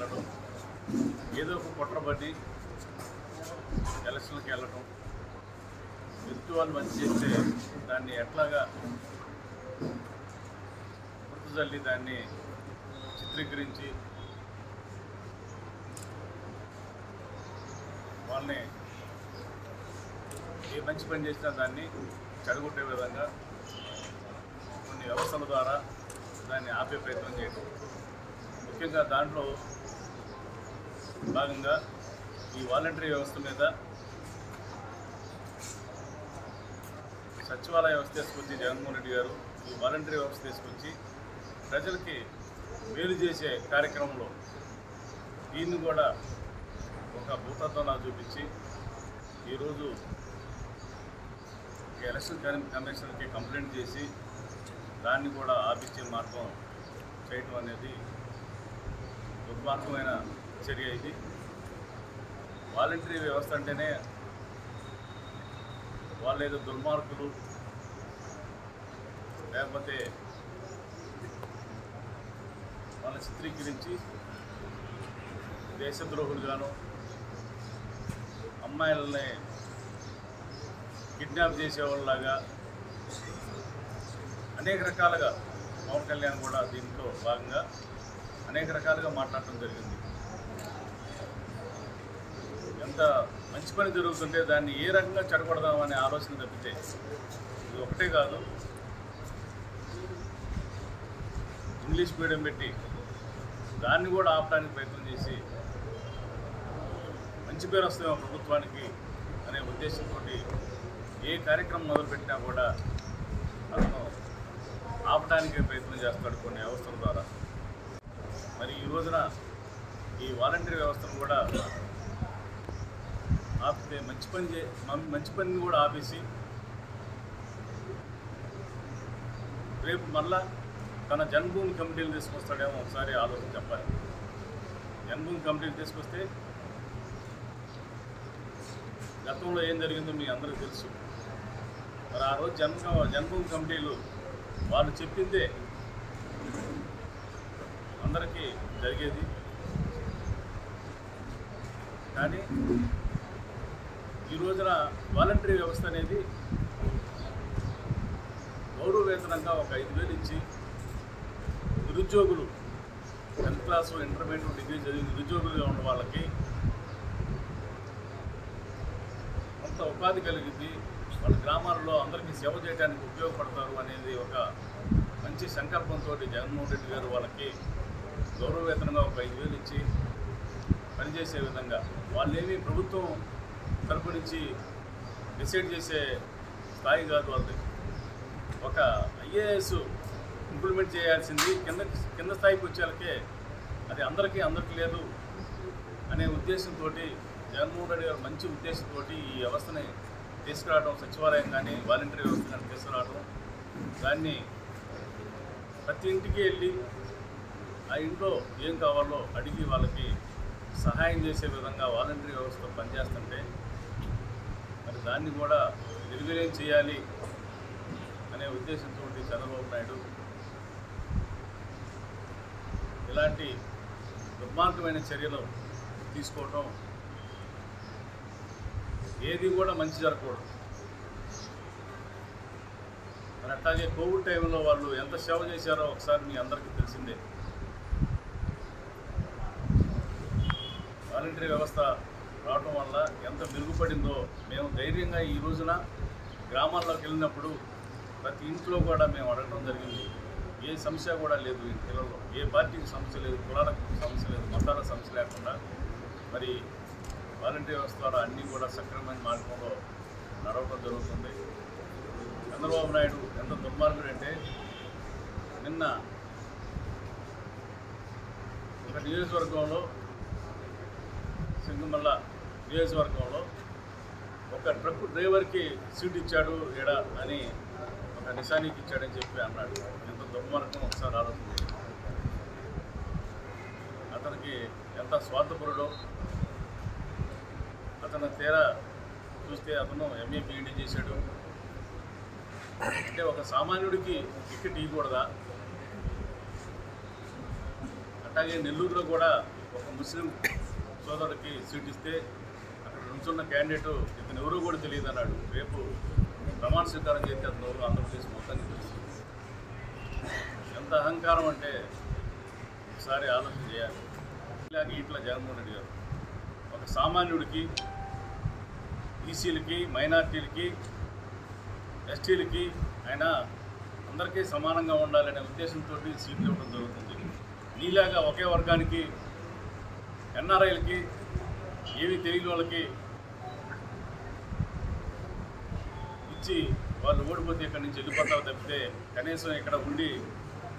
వెళ్ళడం, ఏదో ఒక కుట్రబడి ఎలక్షన్కి వెళ్ళడం, ఎదుటి వాళ్ళు మంచి చేస్తే దాన్ని ఎట్లాగా గుర్తుజల్లి దాన్ని చిత్రీకరించి వాళ్ళని ఏ మంచి పని చేసినా దాన్ని చెడగొట్టే విధంగా కొన్ని వ్యవస్థల ద్వారా దాన్ని ఆపే ప్రయత్నం చేయడం. ముఖ్యంగా దాంట్లో భాగంగా ఈ వాలంటరీ వ్యవస్థ మీద సచివాలయ వ్యవస్థ తీసుకొచ్చి జగన్మోహన్ రెడ్డి గారు ఈ వాలంటరీ వ్యవస్థ తీసుకొచ్చి ప్రజలకి మేలు చేసే కార్యక్రమంలో దీన్ని కూడా ఒక భూతత్వంలా చూపించి ఈరోజు ఎలక్షన్ కమిషన్కి కంప్లైంట్ చేసి దాన్ని కూడా ఆపించే మార్గం చేయటం అనేది దుర్మార్గమైన చర్య. ఇది వాలంటరీ వ్యవస్థ అంటేనే వాళ్ళు ఏదో దుర్మార్గులు లేకపోతే వాళ్ళని చిత్రీకరించి దేశద్రోహులుగాను అమ్మాయిలని కిడ్నాప్ చేసేవాళ్ళలాగా అనేక రకాలుగా పవన్ కళ్యాణ్ కూడా దీంట్లో భాగంగా అనేక రకాలుగా మాట్లాడటం జరిగింది. ఎంత మంచి పని జరుగుతుంటే దాన్ని ఏ రకంగా చెడగొడదామనే ఆలోచన తప్పితే ఇది ఒకటే కాదు, ఇంగ్లీష్ మీడియం పెట్టి దాన్ని కూడా ఆపడానికి ప్రయత్నం చేసి మంచి పేరు వస్తుందేమో ప్రభుత్వానికి అనే ఉద్దేశంతో ఏ కార్యక్రమం మొదలుపెట్టినా కూడా అతను ఆపడానికి ప్రయత్నం చేస్తాడు కొన్ని వ్యవస్థల ద్వారా. మరి ఈ రోజున ఈ వాలంటరీ వ్యవస్థను కూడా ఆపితే మంచి పనిని కూడా ఆపేసి రేపు మళ్ళా తన జన్మభూమి కమిటీలు తీసుకొస్తాడేమో ఒకసారి ఆలోచన చెప్పాలి. జన్మభూమి కమిటీలు తీసుకొస్తే గతంలో ఏం జరిగిందో మీ అందరికీ తెలుసు. మరి ఆ రోజు జన్మభూమి కమిటీలు వాళ్ళు చెప్పిందే అందరికీ జరిగేది. కానీ ఈ రోజున వాలంటరీ వ్యవస్థ అనేది గౌరవ వేతనంగా ఒక 5,000 ఇచ్చి నిరుద్యోగులు 10th క్లాసు ఇంటర్మీడియట్ డిగ్రీ చదివి నిరుద్యోగులుగా ఉన్న వాళ్ళకి కొంత ఉపాధి కలిగింది, వాళ్ళ గ్రామాల్లో అందరికీ సేవ చేయడానికి ఉపయోగపడతారు అనేది ఒక మంచి సంకల్పంతో జగన్మోహన్ రెడ్డి గారు వాళ్ళకి గౌరవ వేతనంగా ఒక 5,000 ఇచ్చి పనిచేసే విధంగా వాళ్ళేమీ ప్రభుత్వం తరపు నుంచి డిసైడ్ చేసే స్థాయి కాదు వాళ్ళది. ఒక ఐఏఎస్ ఇంప్లిమెంట్ చేయాల్సింది కింద స్థాయికి వచ్చేళ్ళకే అది అందరికీ లేదు అనే ఉద్దేశంతో జగన్మోహన్ రెడ్డి గారు మంచి ఉద్దేశంతో ఈ వ్యవస్థని తీసుకురావడం, సచివాలయం కానీ వాలంటరీ వ్యవస్థ కానీ తీసుకురావడం, దాన్ని ప్రతి ఇంటికి వెళ్ళి ఆ ఇంట్లో ఏం కావాలో అడిగి వాళ్ళకి సహాయం చేసే విధంగా వాలంటరీ వ్యవస్థ పనిచేస్తుంటే మరి దాన్ని కూడా నిర్వీర్యం చేయాలి అనే ఉద్దేశంతో చంద్రబాబు నాయుడు ఇలాంటి దుర్మార్గమైన చర్యలు తీసుకోవటం ఏది కూడా మంచి జరగకూడదు. మరి అట్లాగే కోవిడ్ టైంలో వాళ్ళు ఎంత సేవ చేశారో ఒకసారి మీ అందరికీ తెలిసిందే. వాలంటరీ వ్యవస్థ రావటం వల్ల ఎంత మెరుగుపడిందో మేము ధైర్యంగా ఈ రోజున గ్రామాల్లోకి వెళ్ళినప్పుడు ప్రతి ఇంట్లో కూడా మేము అడగడం జరిగింది. ఏ సమస్య కూడా లేదు ఈ పిల్లల్లో, ఏ పార్టీకి సమస్య లేదు, కులాలకు సమస్య లేదు, మతాల సమస్య లేకుండా మరి వాలంటరీ వ్యవస్థ ద్వారా అన్నీ కూడా సక్రమమైన మార్గంలో నడవడం జరుగుతుంది. చంద్రబాబు నాయుడు ఎంత దుర్మార్గుడు అంటే నిన్న ఒక నియోజకవర్గంలో సింగమల్ల నియోజకవర్గంలో ఒక ట్రక్ డ్రైవర్కి సీట్ ఇచ్చాడు ఎడా అని ఒక నిశానికి ఇచ్చాడని చెప్పి అన్నాడు. ఎంత దుర్మార్గం ఒకసారి ఆలోచన. అతనికి ఎంత స్వార్థపరుడో, అతను తీరా చూస్తే అతను ఎంఏ PhD చేశాడు. అంటే ఒక సామాన్యుడికి టికెట్ ఇవ్వకూడదా? అట్లాగే నెల్లూరులో కూడా ఒక ముస్లిం సోదరుడికి సీట్ ఇస్తే అక్కడ నుంచున్న క్యాండిడేట్ ఇతను ఎవరో కూడా తెలియదు అన్నాడు. రేపు ప్రమాణ స్వీకారం చేస్తే అతను ఎవరు ఆంధ్రప్రదేశ్ మొత్తానికి తెలుసు. ఎంత అహంకారం అంటే ఒకసారి ఆలోచన చేయాలి. ఇలాగే ఇట్లా జగన్మోహన్ రెడ్డి గారు ఒక సామాన్యుడికి, ఈసీలకి, మైనార్టీలకి, ఎస్టీలకి ఆయన అందరికీ సమానంగా ఉండాలనే ఉద్దేశంతో సీట్లు ఇవ్వడం జరుగుతుంది. నీలాగా ఒకే వర్గానికి, ఎన్ఆర్ఐలకి, ఏవి తెలియని వాళ్ళకి ఇచ్చి వాళ్ళు ఓడిపోతే ఇక్కడి నుంచి వెళ్ళిపోతావు తప్పితే కనీసం ఇక్కడ ఉండి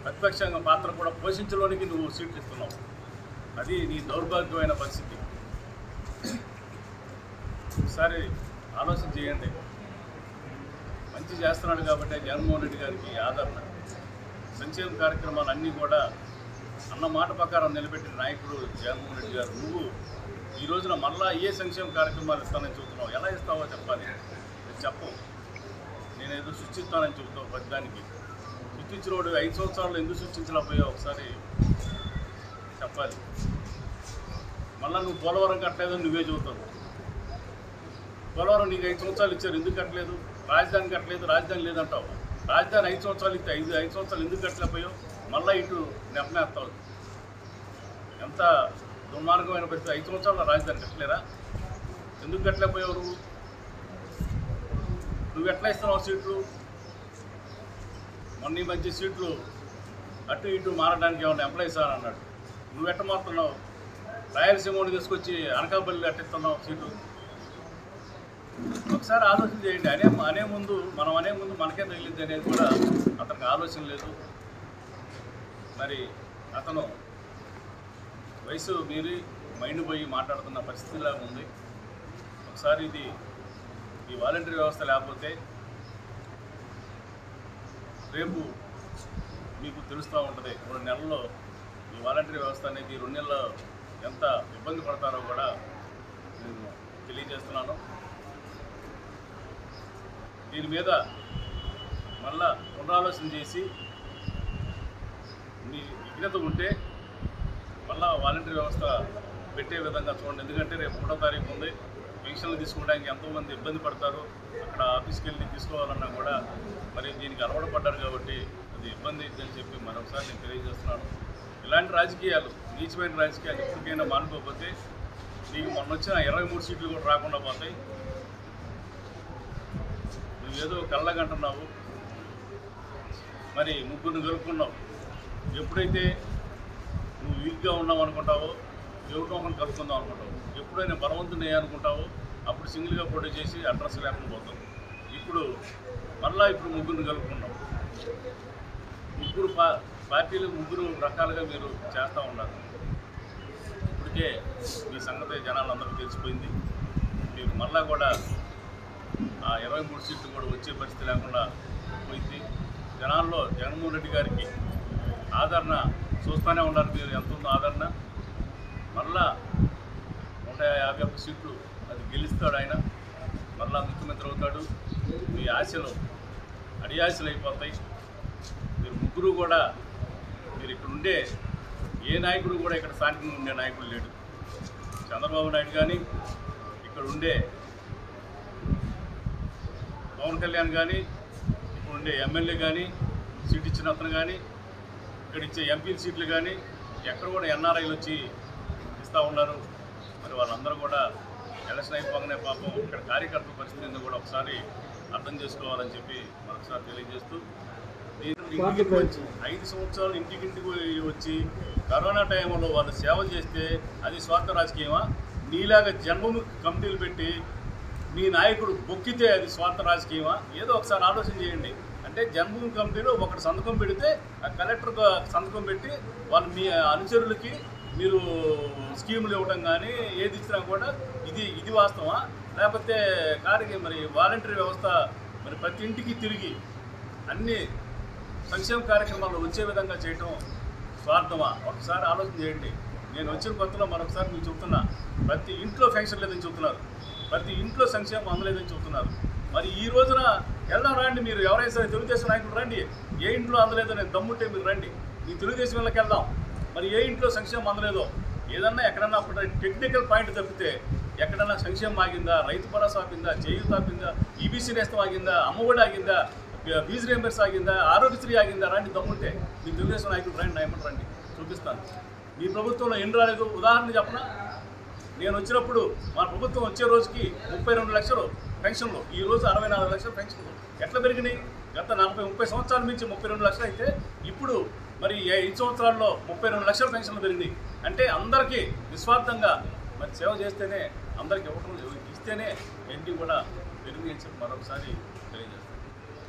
ప్రతిపక్షంగా పాత్ర కూడా పోషించడానికి నువ్వు సీట్లు ఇస్తున్నావు. అది నీ దౌర్భాగ్యమైన పరిస్థితి. ఒకసారి ఆలోచన చేయండి. మంచి చేస్తున్నాడు కాబట్టి జగన్మోహన్ రెడ్డి గారికి ఆదరణ. సంక్షేమ కార్యక్రమాలు అన్నీ కూడా అన్న మాట ప్రకారం నిలబెట్టిన నాయకుడు జగన్మోహన్ రెడ్డి గారు. నువ్వు ఈ రోజున మళ్ళా ఏ సంక్షేమ కార్యక్రమాలు ఇస్తానని చెబుతున్నావు. ఎలా ఇస్తావో చెప్పాలి. చెప్పవు. నేనేదో సృష్టిస్తానని చెబుతావు. ప్రతిదానికి సృష్టించిన వాడు 5 సంవత్సరాలు ఎందుకు సృష్టించలేకపోయావు ఒకసారి చెప్పాలి. మళ్ళీ నువ్వు పోలవరం కట్టలేదని నువ్వే చెబుతావు. పోలవరం నీకు 5 సంవత్సరాలు ఇచ్చారు, ఎందుకు కట్టలేదు? రాజధాని కట్టలేదు, రాజధాని లేదంటావు. రాజధాని 5 సంవత్సరాలు ఇస్తే 5 సంవత్సరాలు ఎందుకు కట్టలేకపోయావు? మళ్ళీ ఇటు నెప్పనేస్తావు. ఎంత దుర్మార్గమైన పరిస్థితి. 5 సంవత్సరాల రాజధాని కట్టలేరా? ఎందుకు కట్టలేకపోయావు? నువ్వు ఎట్లా ఇస్తున్నావు సీట్లు? మొన్న ఈ మధ్య సీట్లు అటు ఇటు మారడానికి ఏమన్నా ఎంప్లాయీస్ అని అన్నాడు. నువ్వు ఎట్ట మారుతున్నావు? రాయలసీమని తీసుకొచ్చి అనకాపల్లి అట్టిస్తున్నావు సీటు. ఒకసారి ఆలోచన చేయండి. అనే ముందు మనకే తగిలింది అనేది కూడా అతనికి ఆలోచన లేదు. మరి అతను వయసు మీరి మైండ్ పోయి మాట్లాడుతున్న పరిస్థితిలాగా ఉంది. ఒకసారి ఈ వాలంటరీ వ్యవస్థ లేకపోతే రేపు మీకు తెలుస్తూ ఉంటుంది. 2 నెలల్లో ఈ వాలంటరీ వ్యవస్థ అనేది 2 నెలల్లో ఎంత ఇబ్బంది పడతారో కూడా నేను తెలియజేస్తున్నాను. దీని మీద మళ్ళా పునరాలోచన చేసి మీ విఘ్నత ఉంటే మళ్ళా వాలంటరీ వ్యవస్థ పెట్టే విధంగా చూడండి. ఎందుకంటే రేపు 3వ తారీఖు ఉంది. పెన్షన్లు తీసుకోవడానికి ఎంతోమంది ఇబ్బంది పడతారు. అక్కడ ఆఫీస్కి వెళ్ళి తీసుకోవాలన్నా కూడా మరి దీనికి అలవాటు పడ్డారు కాబట్టి అది ఇబ్బంది అని చెప్పి మరొకసారి నేను తెలియజేస్తున్నాను. ఇలాంటి రాజకీయాలు, నీచమైన రాజకీయాలు ఇప్పటికైనా మానుకోకపోతే నీకు మొన్న వచ్చిన 23 సీట్లు కూడా రాకుండా పోతాయి. నువ్వేదో కళ్ళగంటున్నావు, మరి ముగ్గురిని కలుపుకున్నావు. ఎప్పుడైతే నువ్వు వీక్గా ఉన్నావు అనుకుంటావో ఎవరితో ఒకరిని కలుపుకుందాం అనుకుంటావు. ఎప్పుడైనా బలవంతుని అనుకుంటావో అప్పుడు సింగిల్గా పోటీ చేసి అడ్రస్ లేకుండా పోతావు. ఇప్పుడు ముగ్గురిని కలుపుకున్నావు. పార్టీలు 3 రకాలుగా మీరు చేస్తూ ఉన్నారు. ఇప్పటికే మీ సంగతి జనాలందరికీ తెలిసిపోయింది. మీరు మళ్ళా కూడా ఆ 23 సీట్లు కూడా వచ్చే పరిస్థితి లేకుండా పోయింది. జనాల్లో జగన్మోహన్ రెడ్డి గారికి ఆదరణ చూస్తూనే ఉన్నారు. మీరు ఎంత ఉందో ఆదరణ. మళ్ళా 151 సీట్లు అది గెలుస్తాడు ఆయన. మళ్ళా ముఖ్యమంత్రి అవుతాడు. మీ ఆశలు అడియాశలు అయిపోతాయి. మీరు ముగ్గురు కూడా మీరు ఇక్కడ ఉండే ఏ నాయకుడు కూడా ఇక్కడ స్థానికంగా ఉండే నాయకుడు లేడు. చంద్రబాబు నాయుడు కానీ, ఇక్కడ ఉండే పవన్ కళ్యాణ్ కానీ, ఇక్కడ ఉండే ఎమ్మెల్యే కానీ, సీట్ ఇచ్చిన అతను కానీ, ఇక్కడ ఇచ్చే ఎంపీ సీట్లు కానీ ఎక్కడ కూడా ఎన్ఆర్ఐలు వచ్చి ఇస్తూ ఉన్నారు. మరి వాళ్ళందరూ కూడా ఎలక్షన్ అయిపోగానే పాపం ఇక్కడ కార్యకర్తల పరిస్థితిని కూడా ఒకసారి అర్థం చేసుకోవాలని చెప్పి మరొకసారి తెలియజేస్తూ, 5 సంవత్సరాలు ఇంటికింటికి వచ్చి కరోనా టైంలో వాళ్ళు సేవలు చేస్తే అది స్వార్థ రాజకీయమా? నీలాగా జన్మభూమి కమిటీలు పెట్టి మీ నాయకుడు బొక్కితే అది స్వార్థ రాజకీయమా? ఏదో ఒకసారి ఆలోచన చేయండి. అంటే జన్మభూమి కమిటీలో ఒకటి సంతకం పెడితే ఆ కలెక్టర్ సంతకం పెట్టి వాళ్ళు మీ అనుచరులకి మీరు స్కీములు ఇవ్వడం కానీ ఏది ఇచ్చినా కూడా ఇది వాస్తవా? లేకపోతే మరి వాలంటరీ వ్యవస్థ మరి ప్రతి ఇంటికి తిరిగి అన్ని సంక్షేమ కార్యక్రమాలు వచ్చే విధంగా చేయటం స్వార్థమా? ఒకసారి ఆలోచన చేయండి. నేను వచ్చిన కొత్తలో మరొకసారి మీకు చెప్తున్నా, ప్రతి ఇంట్లో పెన్షన్ లేదని చెబుతున్నారు, ప్రతి ఇంట్లో సంక్షేమం అందలేదని చెబుతున్నారు. మరి ఈ రోజున వెళ్దాం రండి, మీరు ఎవరైనా సరే తెలుగుదేశం నాయకులు రండి, ఏ ఇంట్లో అందలేదో నేను దమ్ముంటే మీరు రండి, మీ తెలుగుదేశం వాళ్ళకి వెళ్దాం. మరి ఏ ఇంట్లో సంక్షేమం అందలేదో ఏదన్నా ఎక్కడన్నా ఒక టెక్నికల్ పాయింట్ తప్పితే ఎక్కడన్నా సంక్షేమం ఆగిందా, రైతు భరోసా ఆగిందా, చేయూత ఆగిందా, ఈబీసీ నేస్తం ఆగిందా, అమ్మఒడి ఆగిందా, ఫీజు రియంబర్స్ ఆగిందా, ఆరోగ్యశ్రీ ఆగిందా? రండి దమ్ముంటే మీ తెలుగుదేశం నాయకులు రండి, నా ఏమంటారు రండి చూపిస్తాను. మీ ప్రభుత్వంలో ఎన్ని రాలేదు ఉదాహరణ చెప్పనా? నేను వచ్చినప్పుడు మా ప్రభుత్వం వచ్చే రోజుకి 32 లక్షలు పెన్షన్లు, ఈ రోజు 64 లక్షల పెన్షన్లు ఎట్లా పెరిగినాయి? గత 40-30 సంవత్సరాల నుంచి 32 లక్షలు అయితే ఇప్పుడు మరి 5 సంవత్సరాల్లో 32 లక్షల పెన్షన్లు పెరిగినాయి. అంటే అందరికీ నిస్వార్థంగా మరి సేవ చేస్తేనే, అందరికి ఇవ్వటం ఇస్తేనే ఏంటి కూడా పెరిగి అని చెప్పి మరొకసారి